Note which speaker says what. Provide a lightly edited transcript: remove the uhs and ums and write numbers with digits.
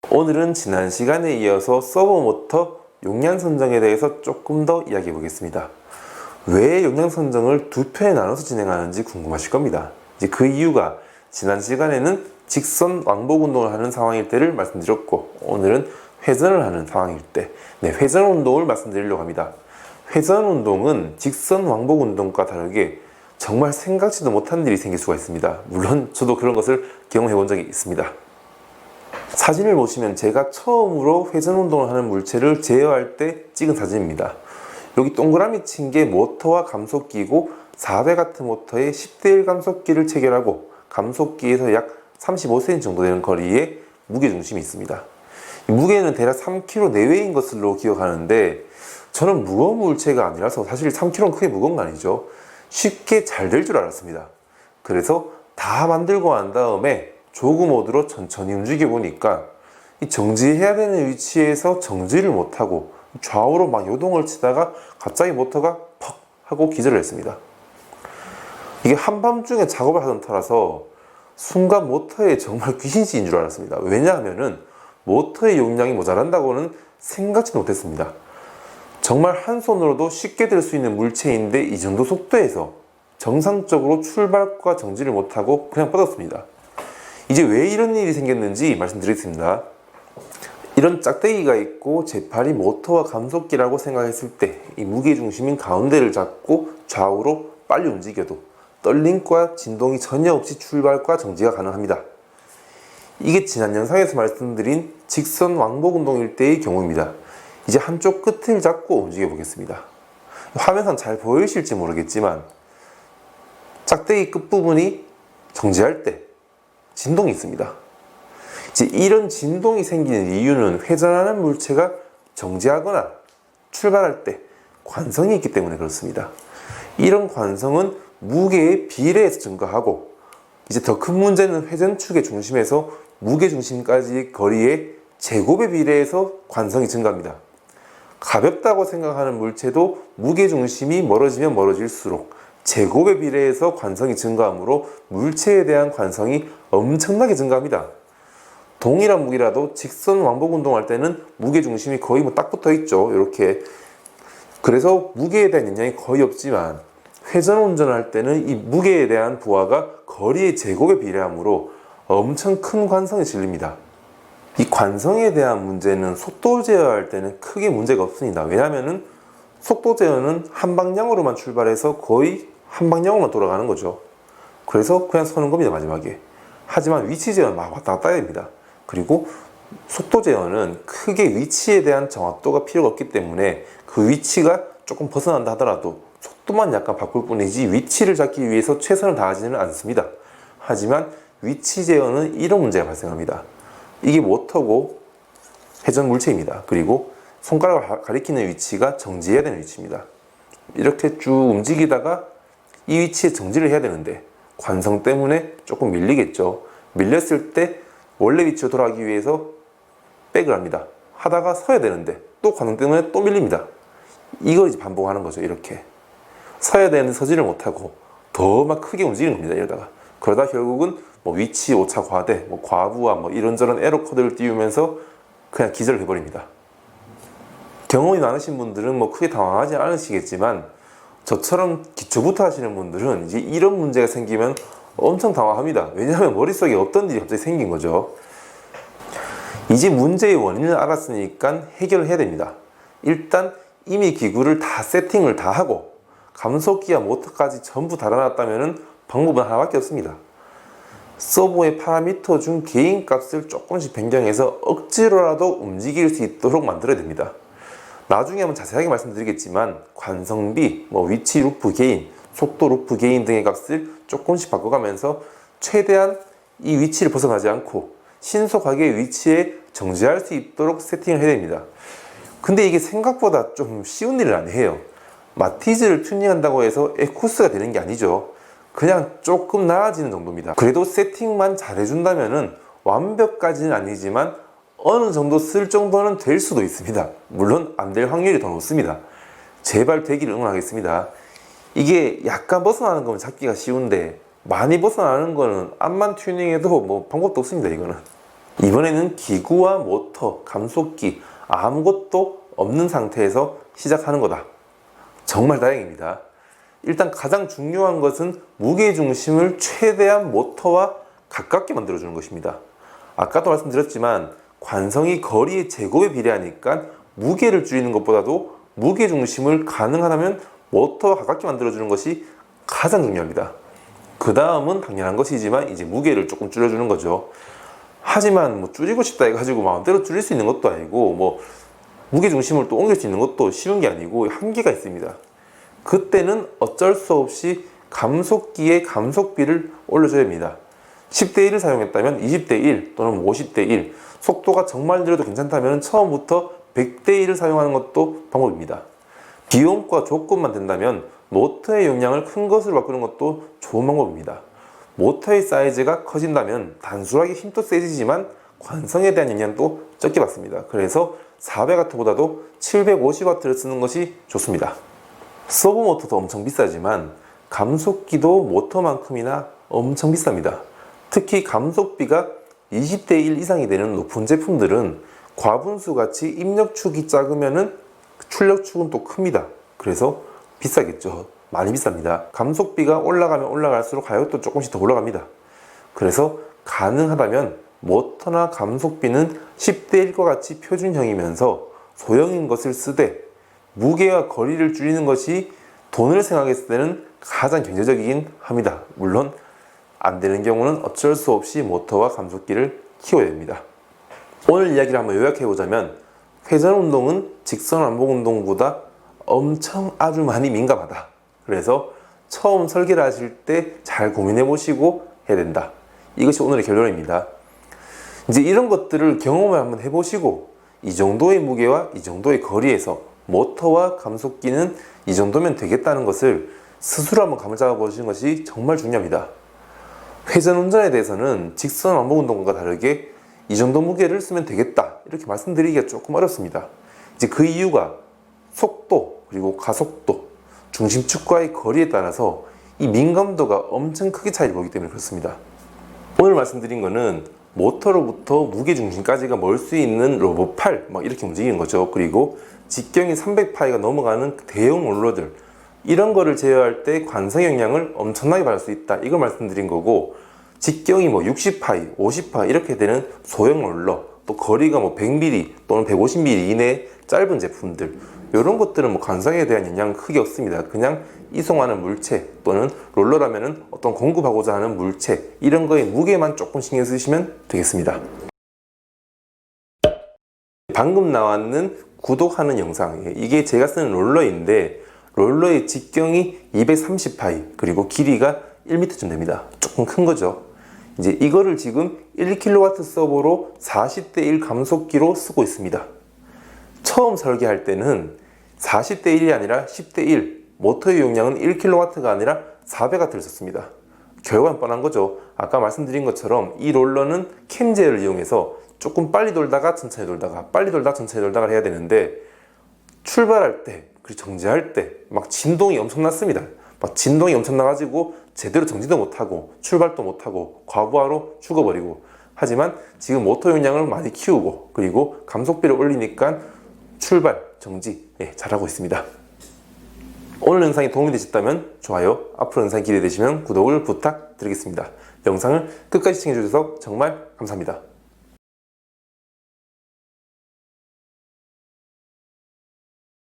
Speaker 1: 오늘은 지난 시간에 이어서 서버 모터 용량 선정에 대해서 조금 더 이야기해 보겠습니다. 왜 용량 선정을 두 편에 나눠서 진행하는지 궁금하실 겁니다. 이제 그 이유가 지난 시간에는 직선 왕복 운동을 하는 상황일 때를 말씀드렸고, 오늘은 회전을 하는 상황일 때, 회전 운동을 말씀드리려고 합니다. 회전 운동은 직선 왕복 운동과 다르게 정말 생각지도 못한 일이 생길 수가 있습니다. 물론 저도 그런 것을 경험해 본 적이 있습니다. 사진을 보시면 제가 처음으로 회전 운동을 하는 물체를 제어할 때 찍은 사진입니다. 여기 동그라미 친 게 모터와 감속기이고 4배 같은 모터에 10대1 감속기를 체결하고 감속기에서 약 35cm 정도 되는 거리에 무게중심이 있습니다. 무게는 대략 3kg 내외인 것으로 기억하는데, 저는 무거운 물체가 아니라서 사실 3kg는 크게 무거운 거 아니죠. 쉽게 잘 될 줄 알았습니다. 그래서 다 만들고 난 다음에 조그 모드로 천천히 움직여 보니까 이 정지해야 되는 위치에서 정지를 못하고 좌우로 막 요동을 치다가 갑자기 모터가 퍽 하고 기절을 했습니다. 이게 한밤중에 작업을 하던 터라서 순간 모터에 정말 귀신씨인 줄 알았습니다. 왜냐하면은 모터의 용량이 모자란다고는 생각지도 못했습니다. 정말 한 손으로도 쉽게 들 수 있는 물체인데 이 정도 속도에서 정상적으로 출발과 정지를 못하고 그냥 뻗었습니다. 이제 왜 이런 일이 생겼는지 말씀드리겠습니다. 이런 짝대기가 있고 제 팔이 모터와 감속기라고 생각했을 때 이 무게중심인 가운데를 잡고 좌우로 빨리 움직여도 떨림과 진동이 전혀 없이 출발과 정지가 가능합니다. 이게 지난 영상에서 말씀드린 직선 왕복 운동일 때의 경우입니다. 이제 한쪽 끝을 잡고 움직여 보겠습니다. 화면상 잘 보이실지 모르겠지만 짝대기 끝부분이 정지할 때 진동이 있습니다. 이제 이런 진동이 생기는 이유는 회전하는 물체가 정지하거나 출발할 때 관성이 있기 때문에 그렇습니다. 이런 관성은 무게의 비례에서 증가하고, 이제 더 큰 문제는 회전축의 중심에서 무게 중심까지의 거리의 제곱에 비례해서 관성이 증가합니다. 가볍다고 생각하는 물체도 무게 중심이 멀어지면 멀어질수록 제곱에 비례해서 관성이 증가하므로 물체에 대한 관성이 엄청나게 증가합니다. 동일한 무게라도 직선 왕복 운동할 때는 무게 중심이 거의 딱 붙어 있죠. 이렇게. 그래서 무게에 대한 영향이 거의 없지만 회전 운전할 때는 이 무게에 대한 부하가 거리의 제곱에 비례하므로 엄청 큰 관성이 실립니다. 이 관성에 대한 문제는 속도 제어할 때는 크게 문제가 없습니다. 왜냐하면 속도 제어는 한 방향으로만 출발해서 거의 한 방향으로만 돌아가는 거죠. 그래서 그냥 서는 겁니다, 마지막에. 하지만 위치 제어는 막 왔다 갔다 해야 됩니다. 그리고 속도 제어는 크게 위치에 대한 정확도가 필요가 없기 때문에 그 위치가 조금 벗어난다 하더라도 속도만 약간 바꿀 뿐이지 위치를 잡기 위해서 최선을 다하지는 않습니다. 하지만 위치 제어는 이런 문제가 발생합니다. 이게 모터고 회전 물체입니다. 그리고 손가락을 가리키는 위치가 정지해야 되는 위치입니다. 이렇게 쭉 움직이다가 이 위치에 정지를 해야 되는데 관성 때문에 조금 밀리겠죠. 밀렸을 때 원래 위치로 돌아가기 위해서 백을 합니다. 하다가 서야 되는데 또 관성 때문에 또 밀립니다. 이걸 이제 반복하는 거죠. 이렇게 서야 되는데 서지를 못하고 더 막 크게 움직이는 겁니다. 이러다가 그러다 결국은 위치 오차 과대, 과부하 이런저런 에러 코드를 띄우면서 그냥 기절을 해버립니다. 경험이 많으신 분들은 크게 당황하지 않으시겠지만 저처럼 기초부터 하시는 분들은 이제 이런 문제가 생기면 엄청 당황합니다. 왜냐하면 머릿속에 없던 일이 갑자기 생긴 거죠. 이제 문제의 원인을 알았으니까 해결을 해야 됩니다. 일단 이미 기구를 다 세팅을 다 하고 감속기와 모터까지 전부 달아놨다면 방법은 하나밖에 없습니다. 서버의 파라미터 중 개인 값을 조금씩 변경해서 억지로라도 움직일 수 있도록 만들어야 됩니다. 나중에 한번 자세하게 말씀드리겠지만 관성비, 위치 루프 게인, 속도 루프 게인 등의 값을 조금씩 바꿔가면서 최대한 이 위치를 벗어나지 않고 신속하게 위치에 정지할 수 있도록 세팅을 해야 됩니다. 근데 이게 생각보다 좀 쉬운 일은 아니에요. 마티즈를 튜닝한다고 해서 에쿠스가 되는 게 아니죠. 그냥 조금 나아지는 정도입니다. 그래도 세팅만 잘해준다면 완벽까지는 아니지만 어느 정도 쓸 정도는 될 수도 있습니다. 물론 안 될 확률이 더 높습니다. 제발 되기를 응원하겠습니다. 이게 약간 벗어나는 거면 잡기가 쉬운데 많이 벗어나는 거는 암만 튜닝해도 방법도 없습니다. 이거는 이번에는 기구와 모터, 감속기 아무것도 없는 상태에서 시작하는 거다. 정말 다행입니다. 일단 가장 중요한 것은 무게중심을 최대한 모터와 가깝게 만들어주는 것입니다. 아까도 말씀드렸지만 관성이 거리의 제곱에 비례하니까 무게를 줄이는 것보다도 무게중심을 가능하다면 모터와 가깝게 만들어주는 것이 가장 중요합니다. 그 다음은 당연한 것이지만 이제 무게를 조금 줄여주는 거죠. 하지만 뭐 줄이고 싶다 해가지고 마음대로 줄일 수 있는 것도 아니고 뭐 무게중심을 또 옮길 수 있는 것도 쉬운 게 아니고 한계가 있습니다. 그때는 어쩔 수 없이 감속기의 감속비를 올려줘야 합니다. 10대 1을 사용했다면 20대 1 또는 50대 1, 속도가 정말 느려도 괜찮다면 처음부터 100대 1을 사용하는 것도 방법입니다. 비용과 조건만 된다면 모터의 용량을 큰 것으로 바꾸는 것도 좋은 방법입니다. 모터의 사이즈가 커진다면 단순하게 힘도 세지지만 관성에 대한 영향도 적게 받습니다. 그래서 400W보다도 750W를 쓰는 것이 좋습니다. 서브 모터도 엄청 비싸지만 감속기도 모터만큼이나 엄청 비쌉니다. 특히 감속비가 20대 1 이상이 되는 높은 제품들은 과분수 같이 입력축이 작으면은 출력축은 또 큽니다. 그래서 비싸겠죠. 많이 비쌉니다. 감속비가 올라가면 올라갈수록 가격도 조금씩 더 올라갑니다. 그래서 가능하다면 모터나 감속비는 10대 1과 같이 표준형이면서 소형인 것을 쓰되 무게와 거리를 줄이는 것이 돈을 생각했을 때는 가장 경제적이긴 합니다. 물론 안 되는 경우는 어쩔 수 없이 모터와 감속기를 키워야 됩니다. 오늘 이야기를 한번 요약해보자면 회전 운동은 직선 완복 운동보다 엄청 아주 많이 민감하다. 그래서 처음 설계를 하실 때 잘 고민해 보시고 해야 된다. 이것이 오늘의 결론입니다. 이제 이런 것들을 경험을 한번 해보시고 이 정도의 무게와 이 정도의 거리에서 모터와 감속기는 이 정도면 되겠다는 것을 스스로 한번 감을 잡아 보시는 것이 정말 중요합니다. 회전 운전에 대해서는 직선 완복 운동과 다르게 이 정도 무게를 쓰면 되겠다 이렇게 말씀드리기가 조금 어렵습니다. 이제 그 이유가 속도 그리고 가속도 중심축과의 거리에 따라서 이 민감도가 엄청 크게 차이를 보기 때문에 그렇습니다. 오늘 말씀드린 거는 모터로부터 무게중심까지가 멀 수 있는 로봇팔 이렇게 움직이는 거죠. 그리고 직경이 300파이가 넘어가는 대형 롤러들 이런 거를 제어할 때 관성 영향을 엄청나게 받을 수 있다. 이걸 말씀드린 거고 직경이 60파이, 50파이 이렇게 되는 소형 롤러 또 거리가 100mm 또는 150mm 이내의 짧은 제품들 이런 것들은 관성에 대한 영향은 크게 없습니다. 그냥 이송하는 물체 또는 롤러라면은 어떤 공급하고자 하는 물체 이런 거에 무게만 조금 신경 쓰시면 되겠습니다. 방금 나왔는 구독하는 영상 이게 제가 쓰는 롤러인데 롤러의 직경이 230파이 그리고 길이가 1m쯤 됩니다. 조금 큰 거죠. 이제 이거를 지금 1kW 서버로 40대 1 감속기로 쓰고 있습니다. 처음 설계할 때는 40대 1이 아니라 10대 1 모터의 용량은 1kW가 아니라 400W를 썼습니다. 결과는 뻔한 거죠. 아까 말씀드린 것처럼 이 롤러는 캠제를 이용해서 조금 빨리 돌다가 천천히 돌다가 빨리 돌다가 천천히 돌다가 해야 되는데 출발할 때 그리고 정지할 때 진동이 엄청났습니다. 진동이 엄청나가지고 제대로 정지도 못하고 출발도 못하고 과부하로 죽어버리고 하지만 지금 모터 용량을 많이 키우고 그리고 감속비를 올리니까 출발, 정지 잘하고 있습니다. 오늘 영상이 도움이 되셨다면 좋아요, 앞으로 영상 기대되시면 구독을 부탁드리겠습니다. 영상을 끝까지 시청해주셔서 정말 감사합니다.